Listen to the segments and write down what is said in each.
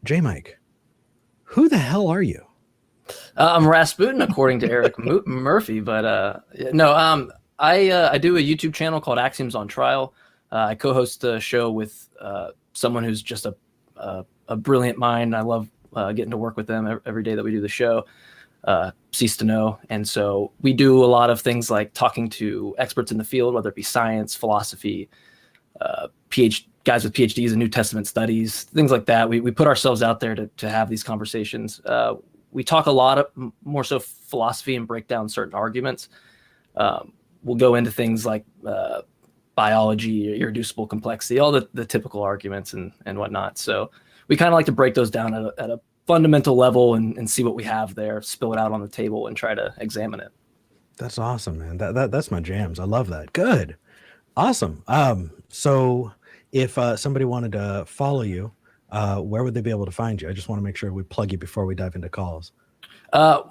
JMike, who the hell are you? I'm Rasputin, according to Eric Murphy. But no, I do a YouTube channel called Axioms on Trial. I co-host a show with someone who's just a brilliant mind. I love getting to work with them every day that we do the show. Cease to know. And so we do a lot of things like talking to experts in the field, whether it be science, philosophy, guys with PhDs in New Testament studies, things like that. We put ourselves out there to have these conversations. We talk a lot of more so philosophy and break down certain arguments. We'll go into things like biology, irreducible complexity, all the typical arguments and whatnot. So we kind of like to break those down at a fundamental level and see what we have there, spill it out on the table and try to examine it. That's awesome, man. That's my jams. I love that. Good. Awesome. So if somebody wanted to follow you, where would they be able to find you? I just want to make sure we plug you before we dive into calls.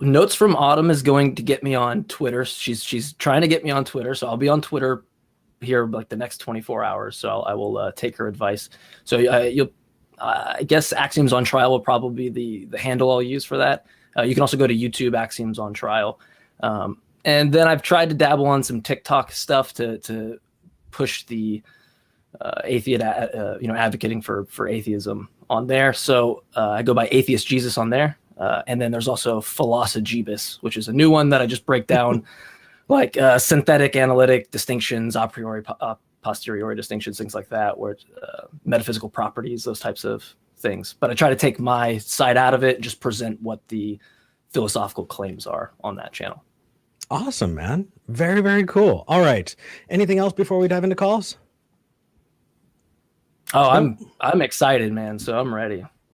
Notes from Autumn is going to get me on Twitter. She's trying to get me on Twitter, so I'll be on Twitter here like the next 24 hours. So I will take her advice. So I guess Axioms on Trial will probably be the handle I'll use for that. You can also go to YouTube, Axioms on Trial. And then I've tried to dabble on some TikTok stuff to push the atheist, advocating for atheism on there. So I go by Atheist Jesus on there. And then there's also Philosogibus, which is a new one that I just break down like synthetic analytic distinctions, a priori, posteriori distinctions, things like that, where metaphysical properties, those types of things. But I try to take my side out of it and just present what the philosophical claims are on that channel. Awesome, man. Very, very cool. All right. Anything else before we dive into calls? Oh, I'm excited, man. So I'm ready.